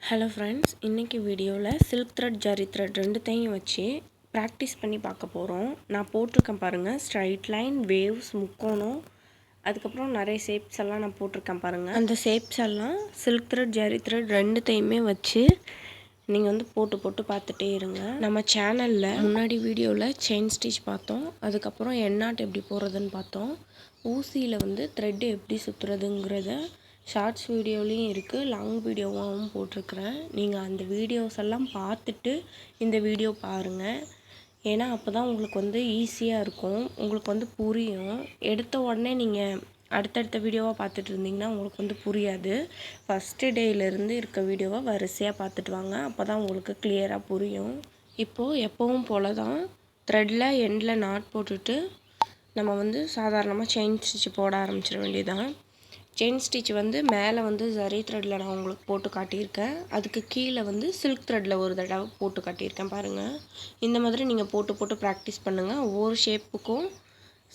Hello friends, இன்றைக்கி வீடியோவில் silk thread zari thread ரெண்டுத்தையும் வச்சு ப்ராக்டிஸ் பண்ணி பார்க்க போகிறோம். நான் போட்டிருக்கேன் பாருங்கள், ஸ்ட்ரைட் லைன், வேவ்ஸ், முக்கோணம், அதுக்கப்புறம் நிறைய ஷேப்ஸ் எல்லாம் நான் போட்டிருக்கேன் பாருங்கள். அந்த ஷேப்ஸ் எல்லாம் சில்க் த்ரெட் ஜரி த்ரெட் ரெண்டுத்தையுமே வச்சு நீங்கள் போட்டு போட்டு பார்த்துட்டே இருங்க. நம்ம சேனலில் முன்னாடி வீடியோவில் செயின் ஸ்டிச் பார்த்தோம், அதுக்கப்புறம் எண்ணாட் எப்படி போடுறதுன்னு பார்த்தோம். ஊசியில் த்ரெட்டு எப்படி சுற்றுறதுங்கிறத ஷார்ட்ஸ் வீடியோலையும் இருக்குது, லாங் வீடியோவாகவும் போட்டிருக்கிறேன். நீங்கள் அந்த வீடியோஸ் எல்லாம் பார்த்துட்டு இந்த வீடியோ பாருங்கள். ஏன்னா அப்போ தான் உங்களுக்கு ஈஸியாக இருக்கும், உங்களுக்கு புரியும். எடுத்த உடனே நீங்கள் அடுத்தடுத்த வீடியோவாக பார்த்துட்டு இருந்தீங்கன்னா உங்களுக்கு புரியாது. ஃபஸ்ட்டு டேயிலேருந்து இருக்க வீடியோவை வரிசையாக பார்த்துட்டு வாங்க, அப்போ தான் உங்களுக்கு கிளியராக புரியும். இப்போது எப்பவும் போல் தான் த்ரெட்டில் எண்டில் நாட் போட்டுட்டு நம்ம சாதாரணமாக செயின் ஸ்டிச் போட ஆரம்பிச்சிட வேண்டியதான். செயின் ஸ்டிச் மேலே ஜரி த்ரெட்டில் நான் உங்களுக்கு போட்டு காட்டியிருக்கேன், அதுக்கு கீழே சில்க் த்ரெட்டில் ஒரு தடவை போட்டு காட்டியிருக்கேன் பாருங்கள். இந்த மாதிரி நீங்கள் போட்டு போட்டு ப்ராக்டிஸ் பண்ணுங்கள். ஒவ்வொரு ஷேப்புக்கும்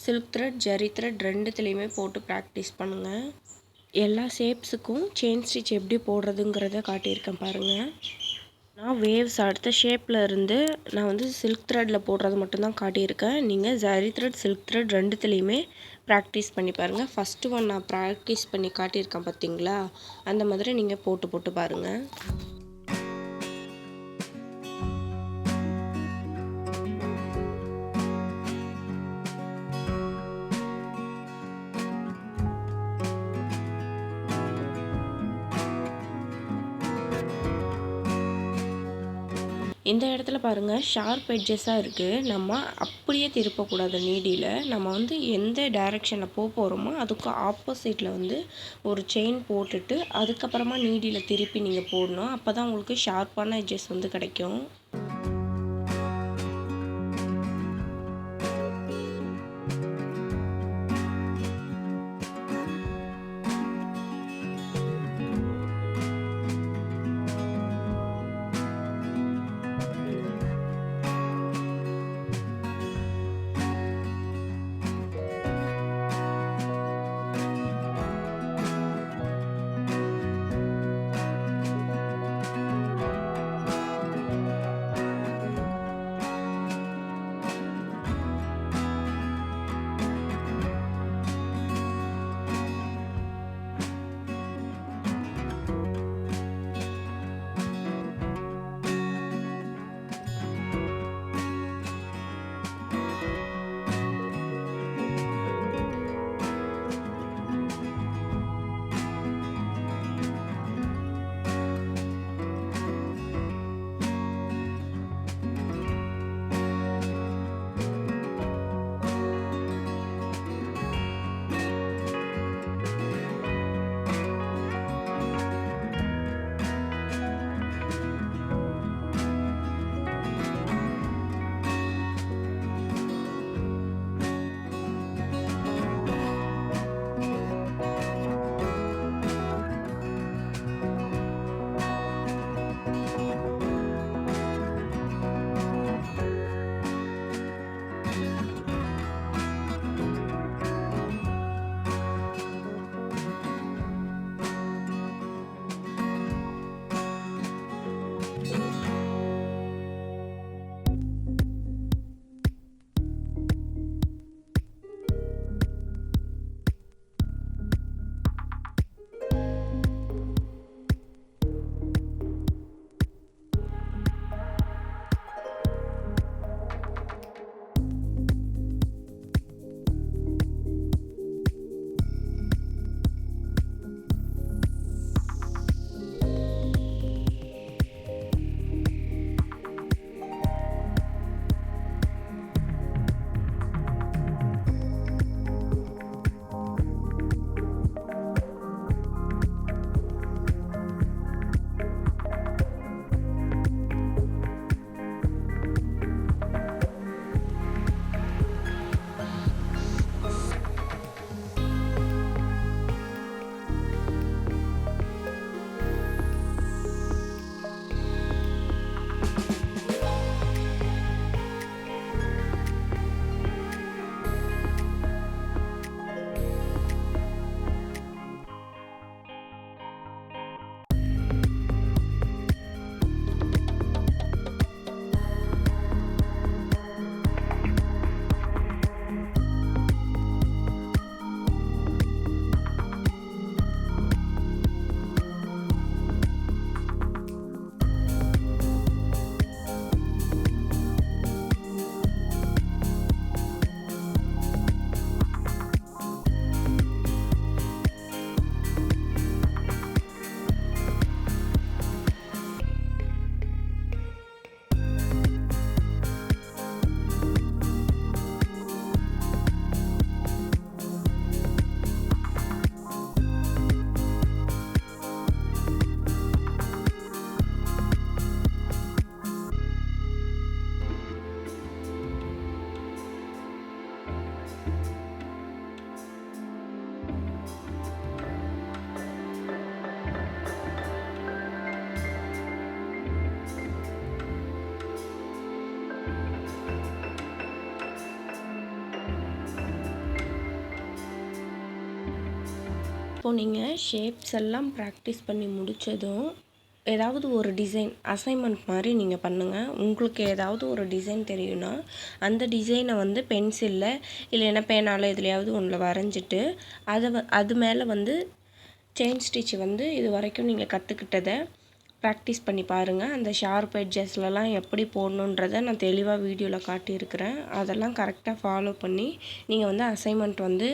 சில்க் த்ரெட் ஜரி த்ரெட் ரெண்டுத்துலேயுமே போட்டு ப்ராக்டிஸ் பண்ணுங்கள். எல்லா ஷேப்ஸுக்கும் செயின் ஸ்டிச் எப்படி போடுறதுங்கிறத காட்டியிருக்கேன் பாருங்கள். நான் வேவ்ஸ் அடுத்த ஷேப்பில் இருந்து நான் சில்க் த்ரெட்டில் போடுறது மட்டும்தான் காட்டியிருக்கேன். நீங்கள் ஜரி த்ரெட் சில்க் த்ரெட் ரெண்டுத்துலேயுமே ப்ராக்டிஸ் பண்ணி பாருங்கள். ஃபஸ்ட்டு ஒன் நான் ப்ராக்டிஸ் பண்ணி காட்டியிருக்கேன் பார்த்தீங்களா, அந்த மாதிரி நீங்கள் போட்டு போட்டு பாருங்கள். இந்த இடத்துல பாருங்கள், ஷார்ப் எட்ஜஸாக இருக்குது. நம்ம அப்படியே திருப்பக்கூடாது நீடியில். நம்ம எந்த டைரெக்ஷனில் போகிறோமோ அதுக்கு ஆப்போசிட்டில் ஒரு செயின் போட்டுட்டு அதுக்கப்புறமா நீடியில் திருப்பி நீங்கள் போடணும். அப்போ தான் உங்களுக்கு ஷார்ப்பான எட்ஜஸ் கிடைக்கும். இப்போது நீங்கள் ஷேப்ஸ் எல்லாம் ப்ராக்டிஸ் பண்ணி முடித்ததும் ஏதாவது ஒரு டிசைன் அசைன்மெண்ட் மாதிரி நீங்கள் பண்ணுங்கள். உங்களுக்கு ஏதாவது ஒரு டிசைன் தெரியும்னா அந்த டிசைனை வந்து பென்சிலில் இல்லைன்னா பேனால எதுலையாவது ஒன்றில் வரைஞ்சிட்டு அது மேலே வந்து செயின் ஸ்டிச் வந்து இது வரைக்கும் நீங்கள் கற்றுக்கிட்டதை ப்ராக்டிஸ் பண்ணி பாருங்கள். அந்த ஷார்ப் எட்ஜஸ்லலாம் எப்படி போடணுன்றதை நான் தெளிவாக வீடியோவில் காட்டியிருக்கிறேன். அதெல்லாம் கரெக்டாக ஃபாலோ பண்ணி நீங்கள் வந்து அசைன்மெண்ட் வந்து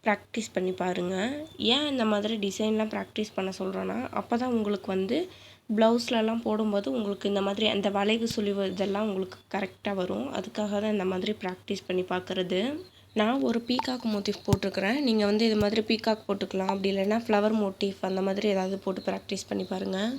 ப்ராக்டிஸ் பண்ணி பாருங்கள். ஏன் இந்த மாதிரி டிசைன்லாம் ப்ராக்டிஸ் பண்ண சொல்கிறேன்னா அப்போ தான் உங்களுக்கு வந்து ப்ளவுஸ்லலாம் போடும்போது உங்களுக்கு இந்த மாதிரி அந்த வளைவு சுழிவு இதெல்லாம் உங்களுக்கு கரெக்டாக வரும். அதுக்காக தான் இந்த மாதிரி ப்ராக்டிஸ் பண்ணி பார்க்குறது. நான் ஒரு பீகாக் மோட்டிஃப் போட்டிருக்கிறேன். நீங்கள் வந்து இது மாதிரி பீகாக் போட்டுக்கலாம். அப்படி இல்லைன்னா ஃப்ளவர் மோட்டிஃப் அந்த மாதிரி ஏதாவது போட்டு ப்ராக்டிஸ் பண்ணி பாருங்கள்.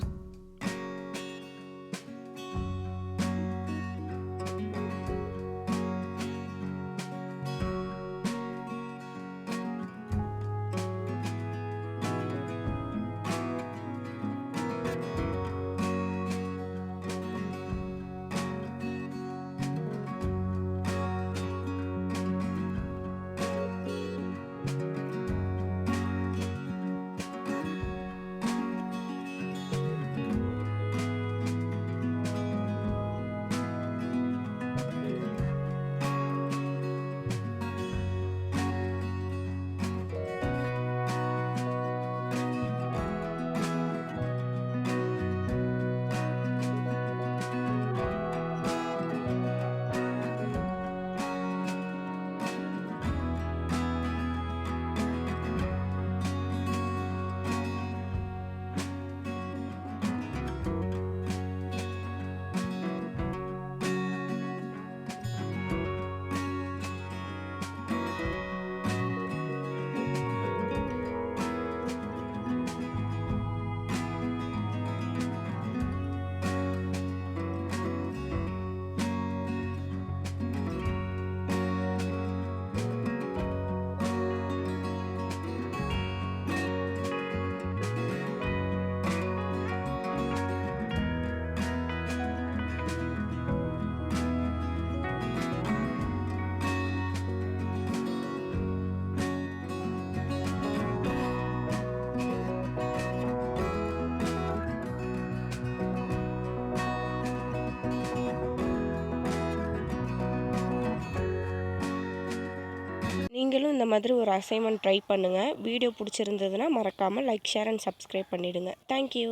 நீங்களும் இந்த மாதிரி ஒரு அசைன்மெண்ட் ட்ரை பண்ணுங்கள். வீடியோ பிடிச்சிருந்ததுன்னா மறக்காமல் லைக், ஷேர் அண்ட் சப்ஸ்கிரைப் பண்ணிவிடுங்க. தேங்க்யூ.